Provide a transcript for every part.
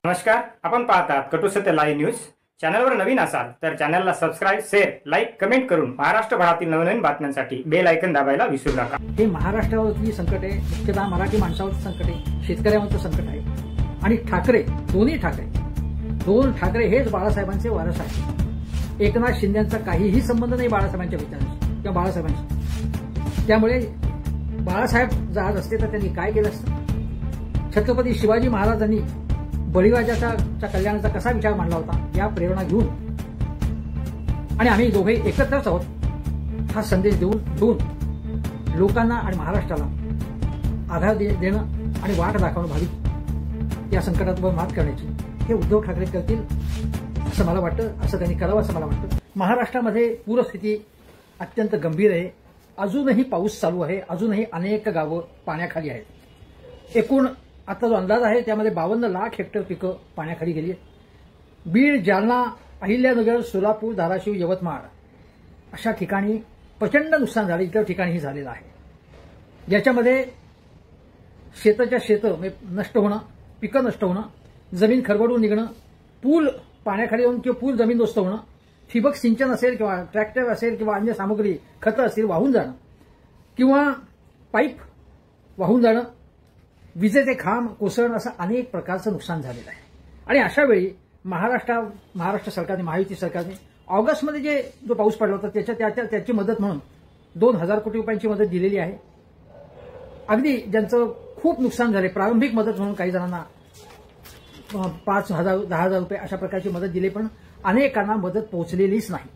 नमस्कार, आपण पाहतात कटू सत्य लाईव्ह न्यूज। चॅनलवर नवीन असाल तर चॅनलला सबस्क्राइब, शेअर, लाईक, कमेंट करून महाराष्ट्रभरातील नवनवीन बातम्यांसाठी बेल आयकॉन दाबायला विसरू नका। हे महाराष्ट्रावरची संकट आहे, मुख्यतः मराठी माणसावरचं संकट आहे, शेतकऱ्यांवरचं संकट आहे। आणि ठाकरे, दोन ठाकरे हेच बाळासाहेबांचे वारस आहेत। एकनाथ शिंदेंचा काहीही संबंध नाही बाळासाहेबांच्या विचारांशी किंवा बाळासाहेबांशी। त्यामुळे बाळासाहेब जर असते तर त्यांनी काय केलं असतं? छत्रपती शिवाजी महाराजांनी बळीराजाच्या कल्याणाचा कसा विचार मांडला होता या प्रेरणा घेऊन आणि आम्ही दोघे एकत्रच आहोत हा संदेश देऊन लोकांना आणि महाराष्ट्राला आधार देणं आणि वाट दाखवणं भावी या संकटावर मात करण्याची हे उद्धव ठाकरे करतील असं मला वाटतं। असं त्यांनी करावं असं मला वाटतं। महाराष्ट्रामध्ये पूरस्थिती अत्यंत गंभीर आहे। अजूनही पाऊस चालू आहे, अजूनही अनेक गावं पाण्याखाली आहेत। एकूण आता जो अंदाज आहे त्यामध्ये 52 लाख हेक्टर पिकं पाण्याखाली गेली आहेत। बीड, जालना, अहिल्यानगर, सोलापूर, धाराशिव, यवतमाळ अशा ठिकाणी प्रचंड नुकसान झाले। इतर ठिकाणीही झालेलं आहे। याच्यामध्ये शेताच्या शेतं नष्ट होणं, पिकं नष्ट होणं, जमीन खरबडून निघणं, पूल पाण्याखाली येऊन किंवा पूल जमीनदोस्त होणं, ठिबक सिंचन असेल किंवा ट्रॅक्टर असेल किंवा अन्य सामग्री खतं असतील वाहून जाणं किंवा पाईप वाहून जाणं, विजेचे खांब कोसळणं असं अनेक प्रकारचं नुकसान झालेलं आहे। आणि अशा वेळी महाराष्ट्र सरकारने, महायुती सरकारने ऑगस्टमध्ये जो पाऊस पडला होता त्याची मदत म्हणून 2000 कोटी रुपयांची मदत दिलेली आहे। अगदी ज्यांचं खूप नुकसान झाले प्रारंभिक मदत म्हणून काही जणांना 5000, 10000 रुपये अशा प्रकारची मदत दिली, पण अनेकांना मदत पोहोचलेलीच नाही।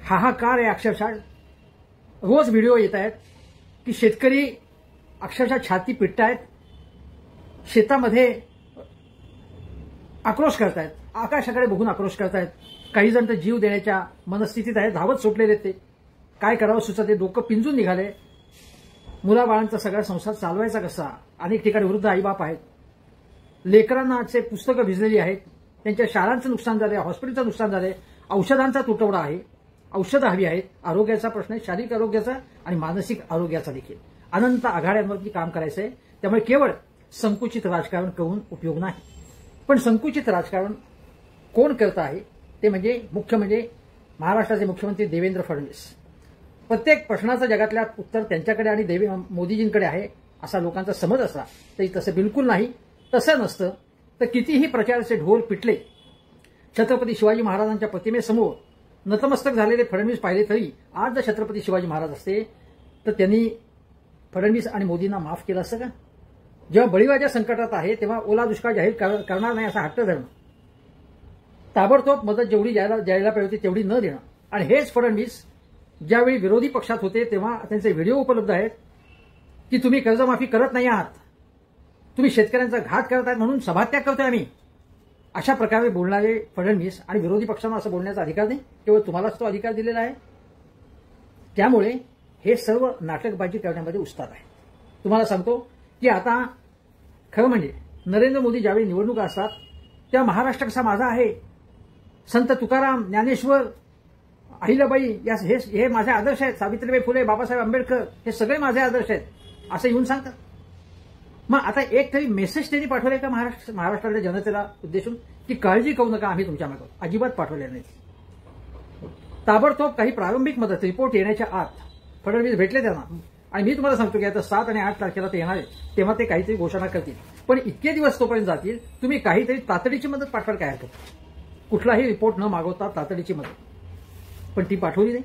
हाहाकार आहे अक्षरशः। रोज व्हिडिओ येत आहेत की शेतकरी अक्षरशः छाती पिटतायत, शेतामध्ये आक्रोश करतायत, आकाशाकडे बघून आक्रोश करतायत। काही जण तर जीव देण्याच्या मनस्थितीत आहेत, धावत सुटलेले ते काय करावं सुचत, डोकं पिंजून निघाले। मुलाबाळांचा सगळा संसार चालवायचा कसा? अनेक ठिकाणी वृद्ध आईबाप आहेत, लेकरांनाचे पुस्तकं भिजलेली आहेत, त्यांच्या शाळांचं नुकसान झालंय, हॉस्पिटलचं नुकसान झालंय, औषधांचा तुटवडा आहे, औषधं हवी आहेत, आरोग्याचा प्रश्न आहे, शारीरिक आरोग्याचा आणि मानसिक आरोग्याचा देखील। अनंत आघाड्यांवरती काम करायचं आहे। त्यामुळे केवळ संकुचित राजकारण करून उपयोग नाही। पण संकुचित राजकारण कोण करत आहे ते मुख्य म्हणजे महाराष्ट्राचे मुख्यमंत्री देवेंद्र फडणवीस। प्रत्येक प्रश्नाचं जगातल्या उत्तर त्यांच्याकडे आणि मोदीजींकडे आहे असा लोकांचा समज असला तरी तसं बिलकुल नाही। तसं नसतं तर कितीही प्रचाराचे ढोल पिटले, छत्रपती शिवाजी महाराजांच्या प्रतिमेसमोर नतमस्तक झालेले फडणवीस पाहिले तरी आज जर छत्रपती शिवाजी महाराज असते तर त्यांनी फडणवीस आणि मोदींना माफ केलं असतं का? जेव्हा बळीराजा संकटात आहे तेव्हा ओला दुष्काळ जाहीर करणार नाही असा हट्ट धरणं, ताबडतोब मदत जेवढी द्यायला पाहिजे होती तेवढी न देणं। आणि हेच फडणवीस ज्यावेळी विरोधी पक्षात होते तेव्हा त्यांचे व्हिडिओ उपलब्ध आहेत की तुम्ही कर्जमाफी करत नाही आहात, तुम्ही शेतकऱ्यांचा घात करत आहात म्हणून सभात्याग करतोय आम्ही, अशा प्रकारे बोलणारे फडणवीस आणि विरोधी पक्षांना असं बोलण्याचा अधिकार नाही, केवळ तुम्हालाच तो अधिकार दिलेला आहे। त्यामुळे हे सर्व नाटकबाजी करण्यामध्ये उस्ताद आहे। तुम्हाला सांगतो की आता खरं म्हणजे नरेंद्र मोदी ज्यावेळी निवडणुका असतात तेव्हा महाराष्ट्र कसा माझा आहे, संत तुकाराम, ज्ञानेश्वर, अहिल्याबाई हे माझे आदर्श आहेत, सावित्रीबाई फुले, बाबासाहेब आंबेडकर हे सगळे माझे आदर्श आहेत असं येऊन सांगतात। मग आता एक तरी मेसेज त्यांनी पाठवले का महाराष्ट्रातल्या जनतेला उद्देशून की काळजी करू नका, आम्ही तुमच्या मागे? अजिबात पाठवले नाही। ताबडतोब काही प्रारंभिक मदत रिपोर्ट येण्याच्या आत फडणवीस भेटले त्यांना आणि मी तुम्हाला सांगतो की आता 7 आणि 8 तारखेला ते येणार आहे तेव्हा ते काहीतरी घोषणा करतील, पण इतके दिवस तोपर्यंत जातील, तुम्ही काहीतरी तातडीची मदत पाठवायला काय हरकत? कुठलाही रिपोर्ट न मागवता तातडीची मदत, पण ती पाठवली नाही।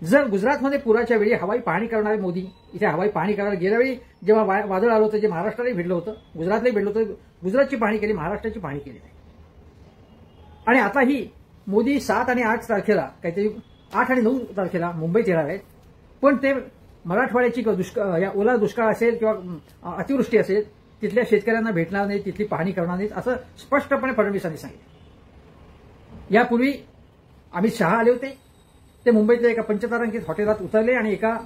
जर गुजरातमध्ये पुराच्या वेळी हवाई पाहणी करणारे मोदी इथे हवाई पाहणी करायला गेल्यावेळी जेव्हा वादळ आलं होतं, जे महाराष्ट्रालाही भेटलं होतं, गुजरातलाही भेटलं होतं, गुजरातची पाहणी केली, महाराष्ट्राची पाहणी केली नाही। आणि आताही मोदी 7 आणि 8 तारखेला काहीतरी 8 आणि 9 तारखेला मुंबईत येणार आहेत, पण ते मराठवाड्याची ओला दुष्काळ असेल किंवा अतिवृष्टी असेल तिथल्या शेतकऱ्यांना भेटणार नाही, तिथली पाहणी करणार नाहीत असं स्पष्टपणे फडणवीसांनी सांगितलं। यापूर्वी अमित शहा आले होते, ते मुंबईतल्या एका पंचतारांकित हॉटेलात उतरले आणि एका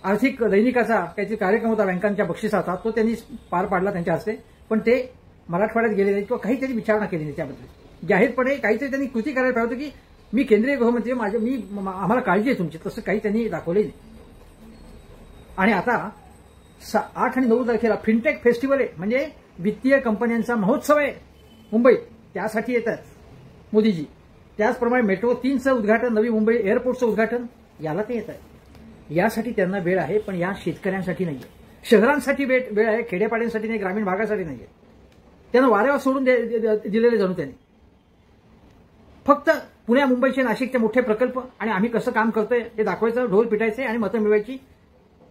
आर्थिक दैनिकाचा काहीतरी कार्यक्रम होता बँकांच्या बक्षिसाचा, तो त्यांनी पार पाडला त्यांच्या हस्ते, पण ते मराठवाड्यात गेले नाही किंवा काहीतरी विचारणा केली नाही त्याबद्दल। जाहीरपणे काहीतरी त्यांनी कृती करायला पाहिजे होती की मी केंद्रीय गृहमंत्री, आम्हाला काळजी आहे तुमची, तसं काही त्यांनी दाखवले नाही। आणि आता 8 आणि 9 तारखेला फिनटेक फेस्टिवल आहे, म्हणजे वित्तीय कंपन्यांचा महोत्सव आहे मुंबईत, त्यासाठी येतात मोदीजी. त्याचप्रमाणे मेट्रो 3चं उद्घाटन, नवी मुंबई एअरपोर्टचं उद्घाटन, याला ते येत आहे. यासाठी त्यांना वेळ आहे, पण या शेतकऱ्यांसाठी नाहीये. शहरांसाठी वेळ आहे, खेड्यापाड्यांसाठी नाही, ग्रामीण भागासाठी नाहीये. त्यांना वाऱ्यावर सोडून दिलेले जणू त्यांनी. फक्त पुण्या मुंबईचे नाशिकचे मोठे प्रकल्प आणि आम्ही कसं काम करतोय हे दाखवायचं, ढोल पिटायचे आणि मतं मिळवायची,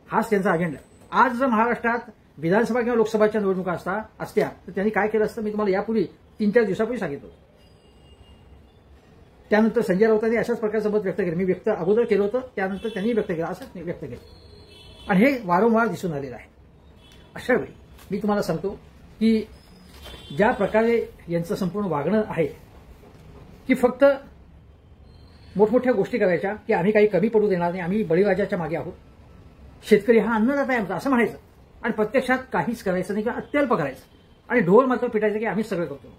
हाच त्यांचा अजेंडा. आज जर महाराष्ट्रात विधानसभा किंवा लोकसभाच्या निवडणुका असत्या तर त्यांनी काय केलं असतं मी तुम्हाला यापूर्वी 3-4 दिवसापूर्वी सांगितलं. त्यानंतर संजय राऊतांनी अशाच प्रकारचं मत व्यक्त केलं. मी अगोदर केलं होतं, त्यानंतर त्यांनी व्यक्त केलं, असंच व्यक्त केलं. आणि हे वारंवार दिसून आलेलं आहे. अशा वेळी मी तुम्हाला सांगतो की ज्या प्रकारे यांचं संपूर्ण वागणं आहे की फक्त मोठमोठ्या गोष्टी करायच्या की आम्ही काही कमी पडू देणार नाही, आम्ही बळीराजाच्या मागे आहोत, शेतकरी हा अन्नदाता आहे आमचा, असं म्हणायचं आणि प्रत्यक्षात काहीच करायचं नाही किंवा अत्यल्प करायचं आणि ढोल मात्र पिटायचं की आम्ही सगळं करतो.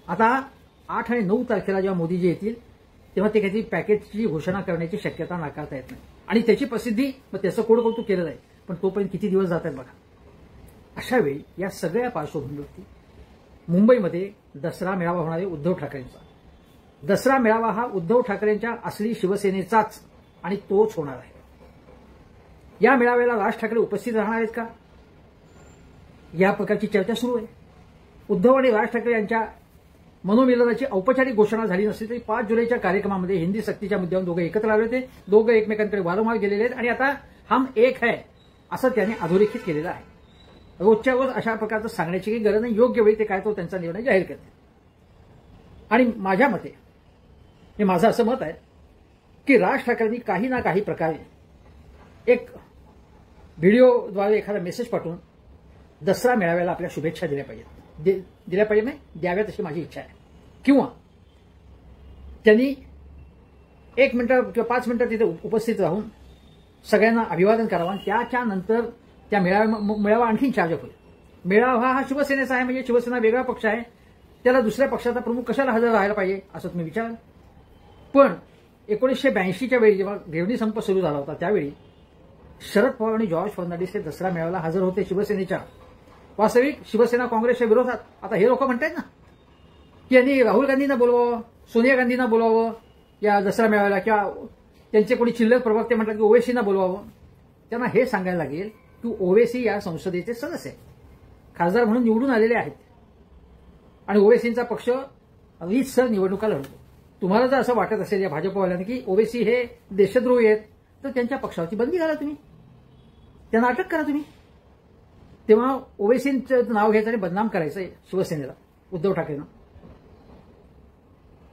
आता 8 आणि 9 तारखेला जेव्हा मोदीजी येतील तेव्हा ते काहीतरी पॅकेजची घोषणा करण्याची शक्यता नाकारता येत नाही आणि त्याची प्रसिद्धी मग त्याचं कोडकौतुक केलं जाईल, पण तोपर्यंत किती दिवस जात आहेत बघा. अशा वेळी या सगळ्या पार्श्वभूमीवरती मुंबईमध्ये दसरा मेळावा होणार आहे उद्धव ठाकरेंचा. दसरा मेळावा हा उद्धव ठाकरेंच्या असली शिवसेनेचाच आणि तोच होणार आहे. या मेळाव्याला राज ठाकरे उपस्थित राहणार आहेत का, या प्रकारची चर्चा सुरू आहे. उद्धव आणि राज ठाकरे यांच्या मनोमिलनाची औपचारिक घोषणा झाली नसली तरी 5 जुलैच्या कार्यक्रमामध्ये हिंदी सक्तीच्या मुद्द्यावर दोघे एकत्र आले होते. दोघं एकमेकांकडे वारंवार गेलेले आहेत आणि आता हम एक है असं त्यांनी अधोरेखित केलेलं आहे. रोजच्या रोज अशा प्रकारचं सांगण्याची काही गरज नाही, योग्य वेळी ते काय तो त्यांचा निर्णय जाहीर करते. आणि माझ्या मते हे माझं असं मत आहे की राज ठाकरेंनी काही ना काही प्रकारे एक व्हिडिओद्वारे एखादा मेसेज पाठवून दसरा मेळाव्याला आपल्या शुभेच्छा दिल्या पाहिजेत. दिल्या पाहिजे नाही, द्याव्यात अशी माझी इच्छा आहे. किंवा त्यांनी 1 मिनिटं किंवा 5 मिनिटं तिथे उपस्थित राहून सगळ्यांना अभिवादन करावं. त्याच्यानंतर त्या मेळावा आणखी चार्ज होईल. मेळावा हा शिवसेनेचा आहे, म्हणजे शिवसेना वेगळा पक्ष आहे, त्याला दुसऱ्या पक्षाचा प्रमुख कशाला हजर राहायला पाहिजे असं तुम्ही विचार. पण 1982च्या वेळी जेव्हा घेवणी संप सुरू झाला होता त्यावेळी शरद पवार आणि जॉर्ज फर्नांडिस हे दसरा मेळाव्याला हजर होते शिवसेनेच्या. वास्तविक शिवसेना काँग्रेसच्या विरोधात. आता हे लोक म्हणतात ना की यांनी राहुल गांधींना बोलवावं, सोनिया गांधींना बोलवावं या दसरा मेळाव्याला, किंवा त्यांचे कोणी चिल्लर प्रवक्ते म्हणतात की ओवेसींना बोलवावं. त्यांना हे सांगायला लागेल की ओवेसी या संसदेचे सदस्य आहेत, खासदार म्हणून निवडून आलेले आहेत आणि ओवेसींचा पक्ष रीतसर निवडणुका लढतो. तुम्हाला जर असं वाटत असेल या भाजपवाल्यांनी की ओवेसी हे देशद्रोही आहेत तर त्यांच्या पक्षावरती बंदी घाला तुम्ही, त्यांना अटक करा तुम्ही. तेव्हा ओवेसींचं नाव घ्यायचं आणि बदनाम करायचं शिवसेनेला उद्धव ठाकरेंना.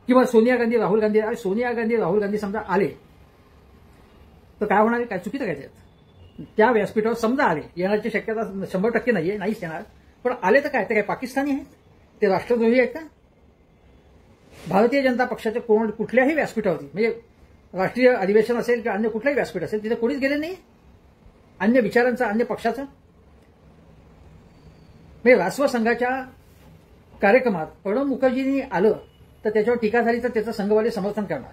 किंवा सोनिया गांधी राहुल गांधी, सोनिया गांधी राहुल गांधी समजा आले तर काय होणार आहे, काय चुकीचं काय त्यात. त्या व्यासपीठावर समजा आले, येण्याची शक्यता 100% नाहीये, नाहीच येणार, पण आले तर काय, ते काय पाकिस्तानी आहेत, ते राष्ट्रद्रोही आहेत का. भारतीय जनता पक्षाच्या कुठल्याही व्यासपीठावरती, म्हणजे राष्ट्रीय अधिवेशन असेल किंवा अन्य कुठल्याही व्यासपीठ असेल, तिथे कोणीच गेले नाही अन्य विचारांचा, अन्य पक्षाचा. म्हणजे राष्ट्र संघाच्या कार्यक्रमात प्रणब मुखर्जींनी आलं तर त्याच्यावर टीका झाली तर त्याचं संघवाले समर्थन करणार,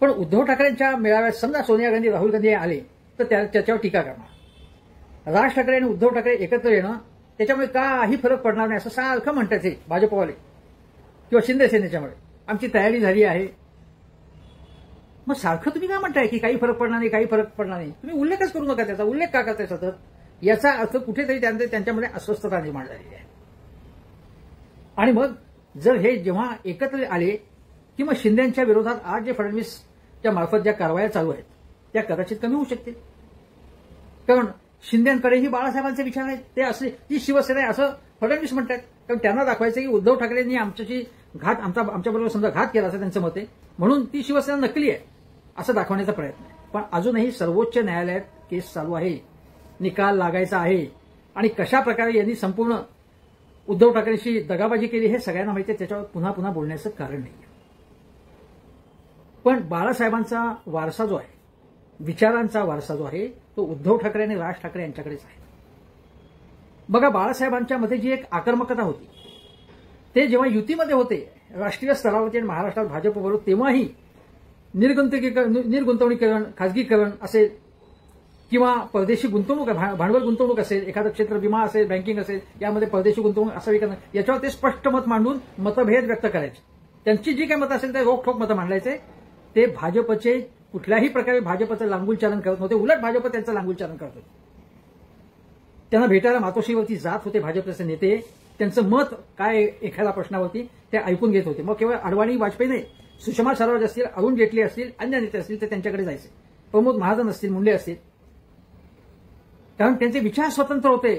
पण उद्धव ठाकरेंच्या मेळाव्यात समजा सोनिया गांधी राहुल गांधी आले तर त्याच्यावर टीका करणार. राज ठाकरे आणि उद्धव ठाकरे एकत्र येणं त्याच्यामुळे काही फरक पडणार नाही असं सारखं म्हणतात हे भाजपवाले किंवा शिंदे सेनेच्यामुळे. आमची तयारी झाली आहे. मग सारखं तुम्ही काय म्हणताय की काही फरक पडणार नाही, काही फरक पडणार नाही, तुम्ही उल्लेखच करू नका त्याचा. उल्लेख का करताय सतत, याचा अर्थ कुठेतरी त्यांच्यामध्ये अस्वस्थता निर्माण झालेली आहे. आणि मग जर हे जेव्हा एकत्र आले की मग शिंदेच्या विरोधात आज जे फडणवीसच्या मार्फत ज्या कारवाया चालू आहेत त्या कदाचित कमी होऊ शकतील, कारण शिंदेकडेही बाळासाहेबांचे विचार आहेत, ते असले ती शिवसेना आहे असं फडणवीस म्हणतात. कारण त्यांना दाखवायचं की उद्धव ठाकरेंनी आमच्याशी घात, आमच्याबरोबर समजा घात केला असं त्यांचं मत आहे, म्हणून ती शिवसेना नकली आहे असं दाखवण्याचा प्रयत्न आहे. पण अजूनही सर्वोच्च न्यायालयात केस चालू आहे, निकाल लागायचा आहे आणि कशा प्रकारे यांनी संपूर्ण उद्धव ठाकरेंशी दगाबाजी केली हे सगळ्यांना माहिती आहे. त्याच्यावर पुन्हा पुन्हा बोलण्याचं कारण नाही. पण बाळासाहेबांचा वारसा जो आहे, विचारांचा वारसा जो आहे तो उद्धव ठाकरे आणि राज ठाकरे यांच्याकडेच आहे. बघा, बाळासाहेबांच्या मध्ये जी एक आक्रमकता होती ते जेव्हा युतीमध्ये होते राष्ट्रीय स्तरावरती आणि महाराष्ट्रात भाजपबरोबर, तेव्हाही निर्गुंतवणुकीकरण, खाजगीकरण असेल किंवा परदेशी गुंतवणूक भांडवल गुंतवणूक असेल, एखादं क्षेत्र विमा असेल, बँकिंग असेल, यामध्ये परदेशी गुंतवणूक असावी का नाही, याच्यावर ते स्पष्ट मत मांडून मतभेद व्यक्त करायचे. त्यांची जी काही मतं असेल ते रोखठोक मतं मांडायचे. ते भाजपचे कुठल्याही प्रकारे भाजपचं लांगुलचालन करत नव्हते, उलट भाजप त्यांचं लांगुलचालन करत होते. त्यांना भेटायला मातोश्रीवरती जात होते भाजपचे नेते. त्यांचं मत काय एखाद्या प्रश्नावरती ते ऐकून घेत होते. मग केवळ अडवाणी वाजपेयी नाही, सुषमा स्वराज असतील, अरुण जेटली असतील, अन्य नेते असतील ते त्यांच्याकडे जायचे. प्रमोद महाजन असतील, मुंडे असतील, कारण त्यांचे विचार स्वतंत्र होते.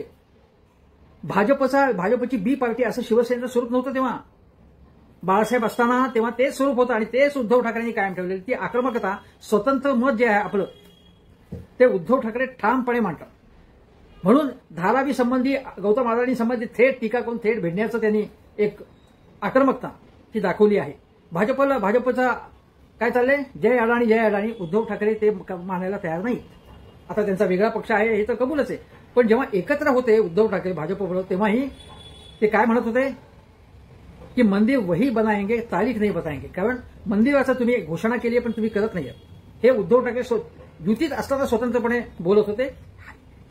भाजपची बी पार्टी असं शिवसेनेचं स्वरूप नव्हतं तेव्हा. बाळासाहेब असताना तेव्हा तेच स्वरूप होतं आणि तेच उद्धव ठाकरेंनी कायम ठेवलेली ती आक्रमकता, स्वतंत्र मत जे आहे आपलं, ते उद्धव ठाकरे ठामपणे मांडतात. म्हणून धारावी संबंधी, गौतम अदानी संबंधी थेट टीका करून थेट भेटण्याचं त्यांनी एक आक्रमकता ती दाखवली आहे. भाजपचा काय चाललंय, जय अडाणी जय अडाणी. उद्धव ठाकरे ते मानायला तयार नाहीत. आता त्यांचा वेगळा पक्ष आहे हे तर कबूलच आहे, पण जेव्हा एकत्र होते उद्धव ठाकरे भाजपबरोबर, तेव्हाही ते काय म्हणत होते की मंदिर वही बनाएंगे, तारीख नाही बताएंगे. कारण मंदिराचं तुम्ही घोषणा केली आहे पण तुम्ही करत नाही. हे उद्धव ठाकरे युतीत असताना स्वतंत्रपणे बोलत होते.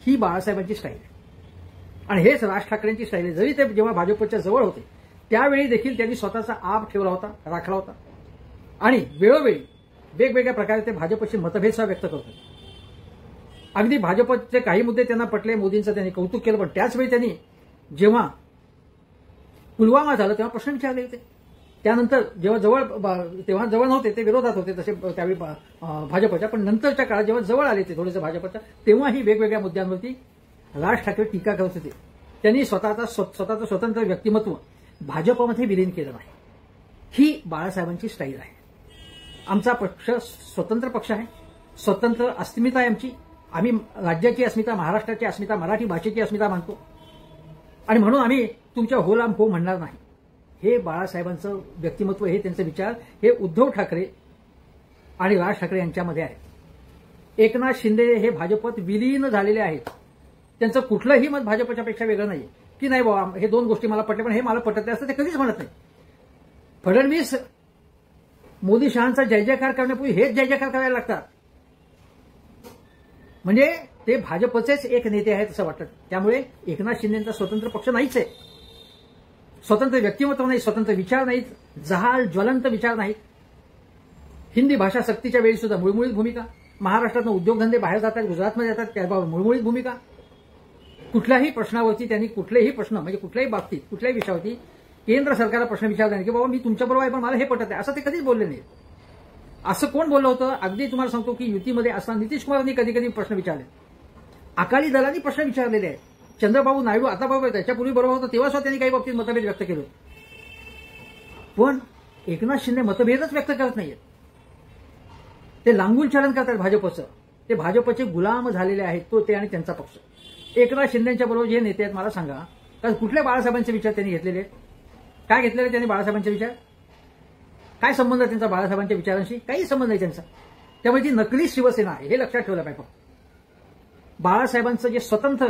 ही बाळासाहेबांची स्टाईल आहे आणि हेच राज ठाकरेंची स्टाईल आहे. जरी ते जेव्हा भाजपच्या जवळ होते त्यावेळी देखील त्यांनी स्वतःचा आप ठेवला होता, राखला होता आणि वेळोवेळी वेगवेगळ्या प्रकारे ते भाजपशी मतभेद व्यक्त करत होते. अगदी भाजपचे काही मुद्दे त्यांना पटले, मोदींचं त्यांनी कौतुक केलं, पण त्याचवेळी त्यांनी जेव्हा पुलवामा झालं तेव्हा प्रश्न विचारले होते. त्यानंतर जेव्हा जवळ नव्हते, ते विरोधात होते तसे त्यावेळी भाजपच्या, पण नंतरच्या काळात जेव्हा जवळ आले ते थोडेसे भाजपच्या, तेव्हाही वेगवेगळ्या मुद्द्यांवरती राज ठाकरे टीका करत होते. त्यांनी स्वतःचं स्वतंत्र व्यक्तिमत्व भाजपमध्ये विलीन केलं नाही. ही बाळासाहेबांची स्टाईल आहे. आमचा पक्ष स्वतंत्र पक्ष आहे, स्वतंत्र अस्मिता आहे आमची. आम्ही राज्याची अस्मिता, महाराष्ट्राची अस्मिता, मराठी भाषेची अस्मिता मानतो आणि म्हणून आम्ही तुमच्या होलाम हो म्हणणार नाही. हे बाळासाहेबांचं व्यक्तिमत्व, हे त्यांचे विचार, हे उद्धव ठाकरे आणि राज ठाकरे यांच्यामध्ये आहे. एकनाथ शिंदे हे भाजपत विलीन झालेले आहेत. त्यांचं कुठलंही मत भाजपच्या पेक्षा वेगळं नाही की नाही बाबा हे दोन गोष्टी मला पटल्या पण हे मला पटत नाही असं ते कधीच म्हणत नाही. फडणवीस मोदी शहांचा जय जयकार करण्यापूर्वी हेच जय जयकार करायला लागतात. म्हणजे ते भाजपचेच एक नेते आहेत असं वाटतं. त्यामुळे एकनाथ शिंदेचा स्वतंत्र पक्ष नाहीच आहे, स्वतंत्र व्यक्तिमत्व नाही, स्वतंत्र विचार नाहीत, जहाल ज्वलंत विचार नाहीत. हिंदी भाषा सक्तीच्या वेळी सुद्धा मुळमुळीत भूमिका. महाराष्ट्रातून उद्योगधंदे बाहेर जातात, गुजरातमध्ये जातात, त्याबाबत मुळमुळीत भूमिका. कुठल्याही प्रश्नावरती त्यांनी कुठलेही प्रश्न म्हणजे कुठल्याही बाबतीत कुठल्याही विषयावरती केंद्र सरकारला प्रश्न विचारला नाही की बाबा मी तुमच्याबरोबर आहे पण मला हे पटत आहे असं ते कधीच बोलले नाही. असं कोण बोललं होतं? अगदी तुम्हाला सांगतो की युतीमध्ये असताना नितीश कुमारांनी कधी कधी प्रश्न विचारले, अकाली दलांनी प्रश्न विचारलेले आहेत. चंद्रबाबू नायडू आता बरोबर त्याच्यापूर्वी बरोबर होतं तेव्हा सुद्धा त्यांनी काही बाबतीत मतभेद व्यक्त केले. पण एकनाथ शिंदे मतभेदच व्यक्त करत नाहीयेत. ते लांगुलचालन करतात भाजपचं. ते भाजपचे गुलाम झालेले आहेत, ते आणि त्यांचा पक्ष. एकनाथ शिंदेच्या बरोबर जे नेते आहेत मला सांगा, कारण कुठल्या बाळासाहेबांचे विचार त्यांनी घेतलेले आहेत? काय घेतलेले त्यांनी बाळासाहेबांचे विचार? काय संबंध आहे त्यांचा बाळासाहेबांच्या विचारांशी? काही संबंध नाही त्यांचा. त्यामुळे ती नकली शिवसेना आहे हे लक्षात ठेवलं पाहिजे. बाळासाहेबांचं जे स्वतंत्र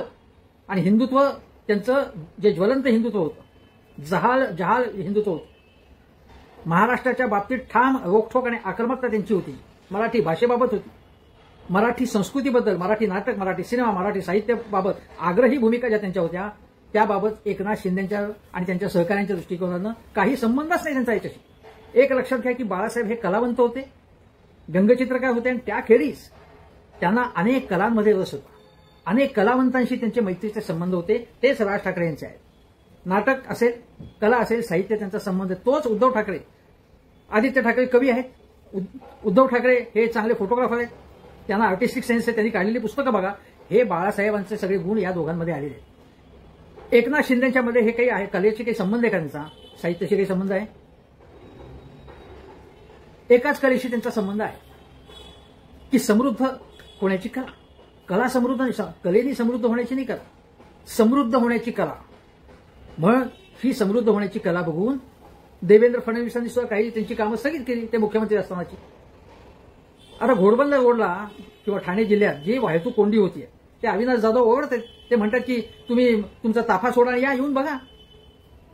आणि हिंदुत्व, त्यांचं जे ज्वलंत हिंदुत्व होतं, जहाल हिंदुत्व होतं, महाराष्ट्राच्या बाबतीत ठाम रोखठोक आणि आक्रमकता त्यांची होती. मराठी भाषेबाबत होती, मराठी संस्कृतीबद्दल, मराठी नाटक, मराठी सिनेमा, मराठी साहित्याबाबत आग्रही भूमिका ज्या त्यांच्या होत्या त्याबाबत एकनाथ शिंदेच्या आणि त्यांच्या सहकाऱ्यांच्या दृष्टिकोनानं काही संबंधच नाही त्यांचा याच्याशी. एक लक्षात घ्या की बाळासाहेब हे कलावंत होते, व्यंगचित्रकार होते आणि त्याखेरीज त्यांना अनेक कलांमध्ये रस होता. अनेक कलावंतांशी त्यांचे मैत्रीचे संबंध होते. तेच राज ठाकरे यांचे आहेत. नाटक असेल, कला असेल, साहित्य त्यांचा संबंध तोच उद्धव ठाकरे. आदित्य ठाकरे कवी आहेत, उद्धव ठाकरे हे चांगले फोटोग्राफर आहेत, त्यांना आर्टिस्टिक सेन्स आहे, त्यांनी काढलेली पुस्तकं बघा. हे बाळासाहेबांचे सगळे गुण या दोघांमध्ये आलेले आहेत. एकनाथ शिंदेच्या मध्ये हे काही आहे, कलेचे काही संबंध आहे का त्यांचा? साहित्याशी काही संबंध आहे? एकाच कलेशी त्यांचा संबंध आहे की समृद्ध होण्याची कला. कला समृद्ध नाही, कलेनी समृद्ध होण्याची नाही, कला समृद्ध होण्याची कला. मग ही समृद्ध होण्याची कला बघून देवेंद्र फडणवीसांनी सुद्धा काही त्यांची कामं स्थगित केली ते मुख्यमंत्री असतानाची. आता घोडबंदर रोडला किंवा ठाणे जिल्ह्यात जी वाहतूक कोंडी होतीये ते अविनाश जाधव ओरडतात. ते म्हणतात की तुम्ही तुमचा ताफा सोडा, या येऊन बघा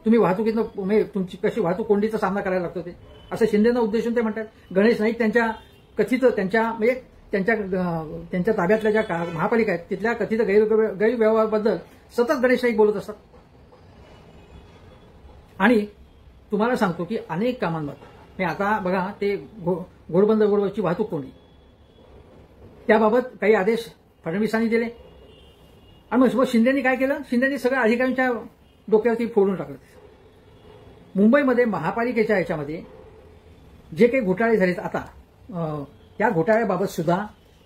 तुम्ही वाहतुकीनं तुमची कशी वाहतूक कोंडीचा सामना करायला लागतो ते, असं शिंदेना उद्देशून ते म्हणतात. गणेश नाईक त्यांच्या कथित त्यांच्या म्हणजे त्यांच्या ताब्यातल्या ज्या महापालिका आहेत तिथल्या कथित गैरव्यवहाराबद्दल सतत गणेश नाईक बोलत असतात. आणि तुम्हाला सांगतो की अनेक कामांवर हे आता बघा ते घोडबंदर रोडवरची वाहतूक कोंडी, त्याबाबत काही आदेश फडणवीसांनी दिले आणि मग शिंदेनी काय केलं, शिंदेनी सगळ्या अधिकाऱ्यांच्या डोक्यावरती फोडून टाकलं. मुंबईमध्ये महापालिकेच्या याच्यामध्ये जे काही घोटाळे झालेत आता त्या घोटाळ्याबाबत सुद्धा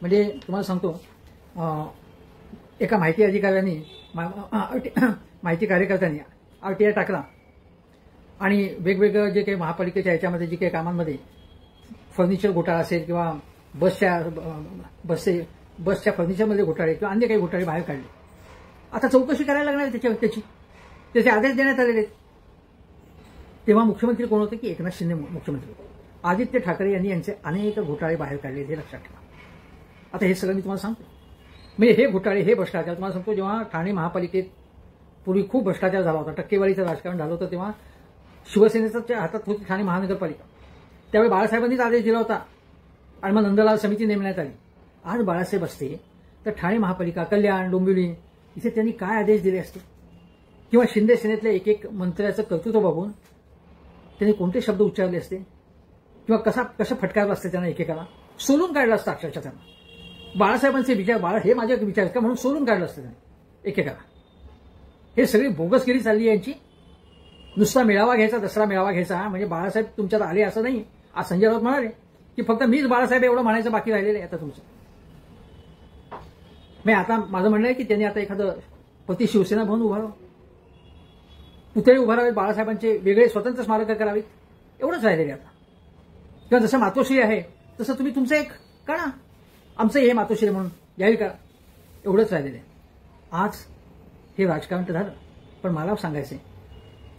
म्हणजे तुम्हाला सांगतो एका माहिती अधिकाऱ्यांनी माहिती कार्यकर्त्यांनी RTI टाकला आणि वेगवेगळं जे काही महापालिकेच्या याच्यामध्ये जे काही कामांमध्ये फर्निचर घोटाळा असेल किंवा बसच्या फर्निचरमध्ये घोटाळे किंवा अन्य काही घोटाळे बाहेर काढले. आता चौकशी करायला लागणार त्याचे आदेश देण्यात आलेले आहेत. तेव्हा मुख्यमंत्री कोण होते की एकनाथ शिंदे मुख्यमंत्री होते. आदित्य ठाकरे यांनी यांचे अनेक घोटाळे बाहेर काढले हे लक्षात ठेवा. आता हे सगळं मी तुम्हाला सांगतो. म्हणजे हे घोटाळे हे भ्रष्टाचार तुम्हाला सांगतो. जेव्हा ठाणे महापालिकेत पूर्वी खूप भ्रष्टाचार झाला होता, टक्केवारीचं राजकारण झालं होतं, तेव्हा शिवसेनेच्या हातात होती ठाणे महानगरपालिका. त्यावेळी बाळासाहेबांनीच आदेश दिला होता आणि मग नंदलाल समिती नेमण्यात आली. आज बाळासाहेब असते तर ठाणे महापालिका, कल्याण, डोंबिवली इथे त्यांनी काय आदेश दिले असते किंवा शिंदे सेनेतल्या एक एक मंत्र्याचं कर्तृत्व बघून त्यांनी कोणते शब्द उच्चारले असते किंवा कसं फटकारलं असतं त्यांना एकेकाला सोलून काढलं असतं. अक्षरशः त्यांना बाळासाहेबांचे विचार हे माझे विचार आहेत का म्हणून सोलून काढलं असतं त्यांनी एकेकाला. हे सगळी बोगसगिरी चालली यांची. नुसता मेळावा घ्यायचा, दसरा मेळावा घ्यायचा म्हणजे बाळासाहेब तुमच्यात आले असं नाही. आज संजय राऊत म्हणाले की फक्त मीच बाळासाहेब एवढं म्हणायचं बाकी राहिलेलं आहे आता तुमचं. मी आता माझं म्हणणं आहे की त्यांनी आता एखादं पती शिवसेना भवन उभारावं, पुतळे उभारावेत, बाळासाहेबांचे वेगळे स्वतंत्र स्मारक करावीत, एवढंच राहिलेले आता. किंवा जसं मातोश्री आहे तसं तुम्ही तुमचं एक करा, आमचं हे मातोश्री म्हणून जाहीर करा, एवढंच राहिलेलं आहे. आज हे राजकारण तर झालं, पण मला सांगायचं आहे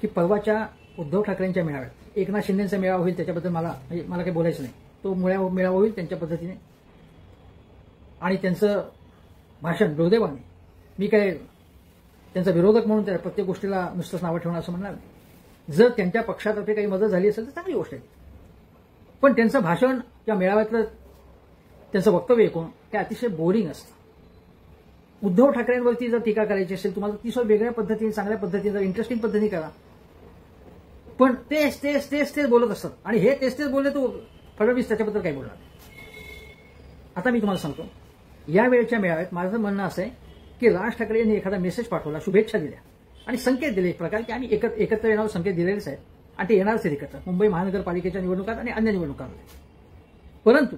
की परवाच्या उद्धव ठाकरेंच्या मेळाव्यात एकनाथ शिंदेचा मेळावा होईल त्याच्याबद्दल मला काही बोलायचं नाही. तो मेळावा होईल त्यांच्या पद्धतीने आणि त्यांचं भाषण दुर्दैवाने मी काय त्यांचा विरोधक म्हणून त्या प्रत्येक गोष्टीला नुसतंच नावं ठेवणं असं म्हणणार नाही. जर त्यांच्या पक्षातर्फे काही मदत झाली असेल तर चांगली गोष्ट आहे, पण त्यांचं भाषण किंवा मेळाव्यातलं त्यांचं वक्तव्य ऐकून ते अतिशय बोरिंग असतं. उद्धव ठाकरेंवरती जर टीका करायची असेल तुम्हाला ती वेगळ्या पद्धतीने, चांगल्या पद्धतीने, जर इंटरेस्टिंग पद्धतीने करा, पण तेच बोलत असतात आणि हे तेच बोलले तो फडणवीस त्याच्याबद्दल काही बोलणार नाही. आता मी तुम्हाला सांगतो या वेळेच्या मेळाव्यात माझं म्हणणं असं आहे की राज ठाकरे यांनी एखादा मेसेज पाठवला, शुभेच्छा दिल्या आणि संकेत दिले एक प्रकारे की आम्ही एकत्र येण्यावर संकेत दिलेलेच आहेत आणि ते येणारच आहेत एकत्र मुंबई महानगरपालिकेच्या निवडणुकात आणि अन्य निवडणुकांमध्ये. परंतु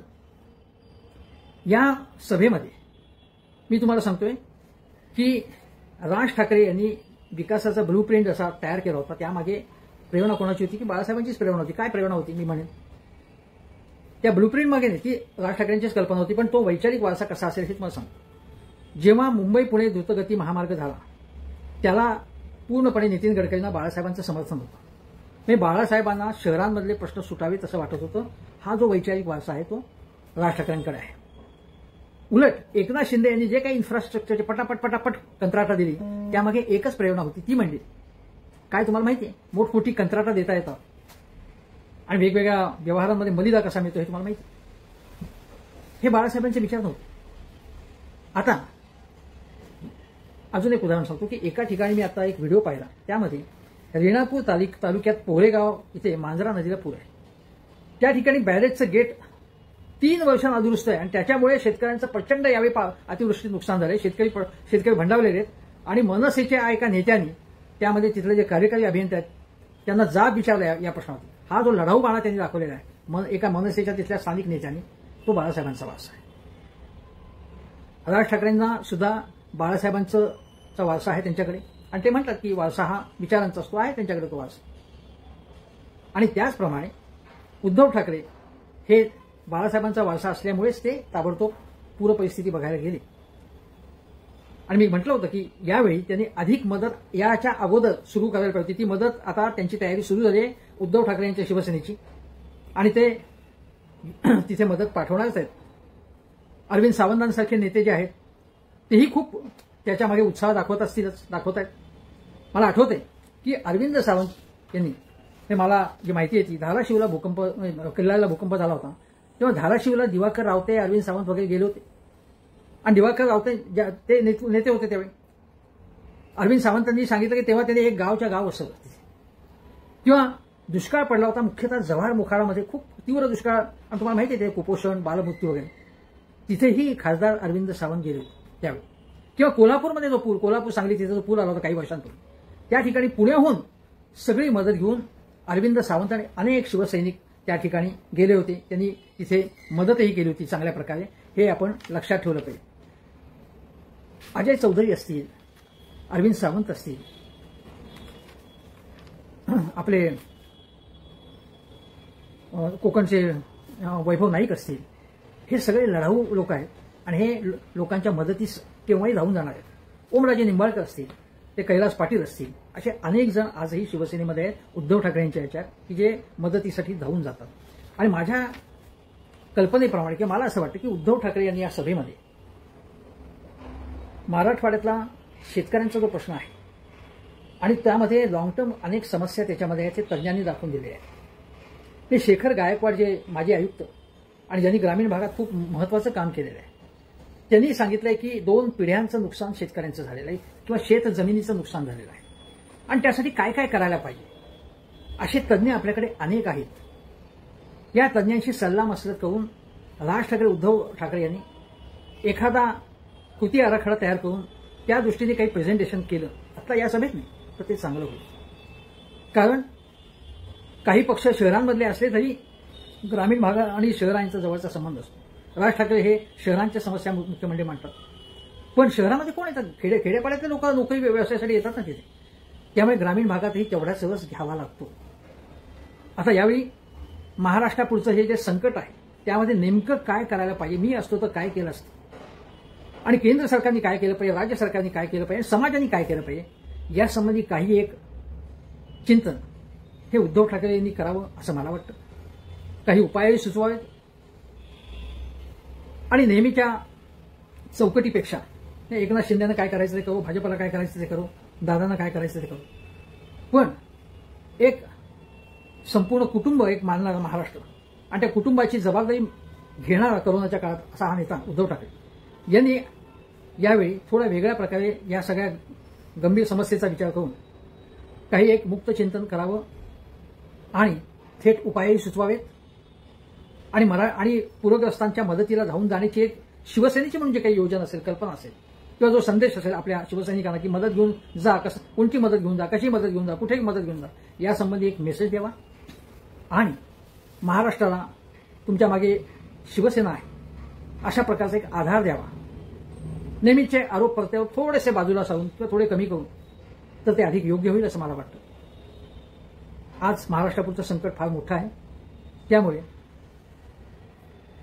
या सभेमध्ये मी तुम्हाला सांगतोय की राज ठाकरे यांनी विकासाचा ब्लूप्रिंट असा तयार केला होता. त्यामागे प्रेरणा कोणाची होती की बाळासाहेबांचीच प्रेरणा होती. काय प्रेरणा होती मी म्हणेन त्या ब्लूप्रिंट मागे नाही, ती राज ठाकरेंचीच कल्पना होती. पण तो वैचारिक वारसा कसा असेल हे तुम्हाला सांगतो. जेव्हा मुंबई पुणे द्रुतगती महामार्ग झाला त्याला पूर्णपणे नितीन गडकरींना बाळासाहेबांचं समर्थन होतं. म्हणजे बाळासाहेबांना शहरांमधले प्रश्न सुटावेत असं वाटत होतं. हा जो वैचारिक वारसा आहे तो राज ठाकरेंकडे आहे. उलट एकनाथ शिंदे यांनी जे काही इन्फ्रास्ट्रक्चरचे पटापट कंत्राटा दिली त्यामागे एकच प्रेरणा होती, ती म्हणजे काय तुम्हाला माहिती आहे, मोठमोठी कंत्राटा देता येतात आणि वेगवेगळ्या व्यवहारांमध्ये मलिदा कसा मिळतो हे तुम्हाला माहिती आहे. हे बाळासाहेबांचे विचार नव्हते. आता अजून एक उदाहरण सांगतो की एका ठिकाणी मी आता एक व्हिडिओ पाहिला, त्यामध्ये रेणापूर तालुक्यात पोहरेगाव इथे मांजरा नदीला पूर आहे. त्या ठिकाणी बॅरेजचं गेट 3 वर्षांना अदुरुस्त आहे आणि त्याच्यामुळे शेतकऱ्यांचं प्रचंड यावेळी अतिवृष्टीत नुकसान झालंय. शेतकरी भंडावलेले आहेत आणि मनसेच्या एका नेत्यांनी त्यामध्ये तिथले जे कार्यकारी अभियंते आहेत त्यांना जाब विचारला या प्रश्नावरती. हा जो लढाऊपणा त्यांनी दाखवलेला आहे एका मनसेच्या तिथल्या स्थानिक नेत्यांनी, तो बाळासाहेबांचा वारसा आहे. राज ठाकरेंना सुद्धा बाळासाहेबांचा वारसा आहे त्यांच्याकडे आणि ते म्हणतात की वारसा हा विचारांचा असतो, आहे त्यांच्याकडे तो वारसा. आणि त्याचप्रमाणे उद्धव ठाकरे हे बाळासाहेबांचा वारसा असल्यामुळेच ते ताबडतोब पूर परिस्थिती बघायला गेले. आणि मी म्हटलं होतं की यावेळी त्यांनी अधिक मदत याच्या अगोदर सुरू करायला पाहिजे. ती मदत आता त्यांची तयारी सुरू झाली आहे उद्धव ठाकरे यांच्या शिवसेनेची आणि ते तिथे मदत पाठवणारच आहेत. अरविंद सावंतांसारखे नेते जे आहेत तेही खूप त्याच्यामागे उत्साह दाखवत आहेत. मला आठवतंय की अरविंद सावंत यांनी मला जी माहिती आहे ती धाराशिवला किल्ल्याला भूकंप झाला होता तेव्हा धाराशिवला दिवाकर रावते, अरविंद सावंत वगैरे गेले होते. आणि दिवाकर रावते ते नेते होते त्यावेळी. अरविंद सावंतांनी सांगितलं की तेव्हा त्यांनी एक गावच्या गाव वसवलं. किंवा दुष्काळ पडला होता, मुख्यतः जव्हार मोखाडामध्ये खूप तीव्र दुष्काळ, आणि तुम्हाला माहिती आहे ते कुपोषण, बालमृत्यू वगैरे. तिथेही खासदार अरविंद सावंत गेले होते त्यावेळी. किंवा कोल्हापूरमध्ये जो पूर, कोल्हापूर सांगली तिथे जो पूर आला होता काही वर्षांपूर्वी, त्या ठिकाणी पुण्याहून सगळी मदत घेऊन अरविंद सावंत आणि अनेक शिवसैनिक त्या ठिकाणी गेले होते. त्यांनी तिथे मदतही केली होती चांगल्या प्रकारे. हे आपण लक्षात ठेवलं पाहिजे. अजय चौधरी असतील, अरविंद सावंत असतील, आपले कोकणचे वैभव नाईक असतील, हे सगळे लढाऊ लोक आहेत आणि हे लोकांच्या मदतीस केव्हाही धावून जाणार आहेत. ओमराजे निंबाळकर असतील, ते कैलास पाटील असतील, असे अनेक जण आजही शिवसेनेमध्ये आहेत उद्धव ठाकरेंच्या याच्यात, की जे मदतीसाठी धावून जातात. आणि माझ्या कल्पनेप्रमाणे किंवा मला असं वाटतं की उद्धव ठाकरे यांनी या सभेमध्ये मराठवाड्यातला शेतकऱ्यांचा जो प्रश्न आहे आणि त्यामध्ये लॉंग टर्म अनेक समस्या त्याच्यामध्ये आहेत, ते तज्ज्ञांनी दाखवून दिले आहेत. ते शेखर गायकवाड जे माजी आयुक्त आणि ज्यांनी ग्रामीण भागात खूप महत्त्वाचं काम केलेलं आहे, त्यांनी सांगितलंय की 2 पिढ्यांचं नुकसान शेतकऱ्यांचं झालेलं आहे किंवा शेत जमिनीचं नुकसान झालेलं आहे आणि त्यासाठी काय काय करायला पाहिजे, असे तज्ज्ञ आपल्याकडे अनेक आहेत. या तज्ज्ञांशी सल्लामसलत करून राज ठाकरे, उद्धव ठाकरे यांनी एखादा कृती आराखडा तयार करून त्या दृष्टीने काही प्रेझेंटेशन केलं आता या सभेत नाही तर ते चांगलं होईल. कारण काही पक्ष शहरांमधले असले तरी ग्रामीण भाग आणि शहरांचा जवळचा संबंध असतो. राज ठाकरे हे शहरांच्या समस्या मुख्य म्हणजे मांडतात, पण शहरामध्ये कोण येतात? खेडेपाड्यातले लोक नोकरी व्यवसायासाठी येतात ना तिथे. त्यामुळे ग्रामीण भागातही तेवढाच रस घ्यावा लागतो. आता यावेळी महाराष्ट्रापुढचं हे जे संकट आहे त्यामध्ये नेमकं काय करायला पाहिजे, मी असतो तर काय केलं असतं, आणि केंद्र सरकारने काय केलं पाहिजे, राज्य सरकारने काय केलं पाहिजे, समाजाने काय केलं पाहिजे, यासंबंधी काही एक चिंतन हे उद्धव ठाकरे यांनी करावं असं मला वाटतं. काही उपायही सुचवावेत आणि नेहमीच्या चौकटीपेक्षा एकनाथ शिंदेनं काय करायचं ते करू, भाजपला काय करायचं ते करू, दादांना काय करायचं ते करू, पण एक संपूर्ण कुटुंब एक मानणारा महाराष्ट्र आणि त्या कुटुंबाची जबाबदारी घेणारा करोनाच्या काळात असा हा नेता उद्धव ठाकरे यांनी यावेळी थोड्या वेगळ्या प्रकारे या सगळ्या गंभीर समस्येचा विचार करून काही एक मुक्त चिंतन करावं आणि थेट उपायही सुचवावेत आणि पूरग्रस्तांच्या मदतीला धावून जाण्याची एक शिवसेनेची म्हणजे काही योजना असेल, कल्पना असेल किंवा जो संदेश असेल आपल्या शिवसैनिकांना की मदत घेऊन जा, कसं कोणती मदत घेऊन जा, कशी मदत घेऊन जा, कुठेही मदत घेऊन जा, यासंबंधी एक मेसेज द्यावा आणि महाराष्ट्राला तुमच्या मागे शिवसेना आहे अशा प्रकारचा एक आधार द्यावा. नेहमीचे आरोप प्रत्यारोप थोडेसे बाजूला सारून किंवा थोडे कमी करून तर ते अधिक योग्य होईल असं मला वाटतं. आज महाराष्ट्रापुरचं संकट फार मोठं आहे. त्यामुळे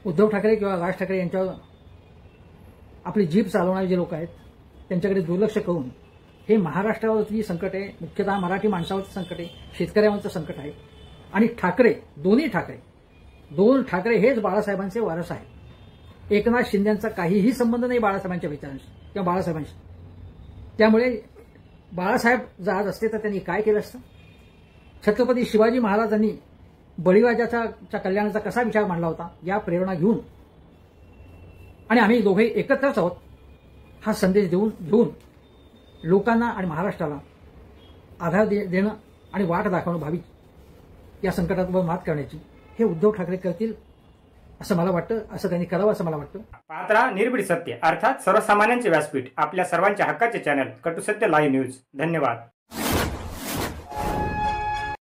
उद्धव ठाकरे किंवा राज ठाकरे यांच्यावर आपली जीभ चालवणारे जे लोक आहेत त्यांच्याकडे दुर्लक्ष करून हे महाराष्ट्रावरती संकट आहे, मुख्यतः मराठी माणसावरचं संकट आहे, शेतकऱ्यांवरचं संकट आहे. आणि दोन ठाकरे हेच बाळासाहेबांचे वारस आहेत. एकनाथ शिंदेचा काहीही संबंध नाही बाळासाहेबांच्या विचारांशी किंवा बाळासाहेबांशी. त्यामुळे बाळासाहेब जर आज असते तर त्यांनी काय केलं असतं? छत्रपती शिवाजी महाराजांनी बळीराजाच्या कल्याणाचा कसा विचार मांडला होता या प्रेरणा घेऊन आणि आम्ही दोघे एकत्रच आहोत हा संदेश घेऊन लोकांना आणि महाराष्ट्राला आधार देणं आणि वाट दाखवणं भावी या संकटावर मात करण्याची हे उद्धव ठाकरे करतील असं मला वाटतं. असं त्यांनी करावं असं मला वाटतं. पाहत रहा निर्भीड सत्य अर्थात सर्वसामान्यांचे व्यासपीठ, आपल्या सर्वांच्या हक्काचे चॅनल कटू सत्य लाईव्ह न्यूज. धन्यवाद.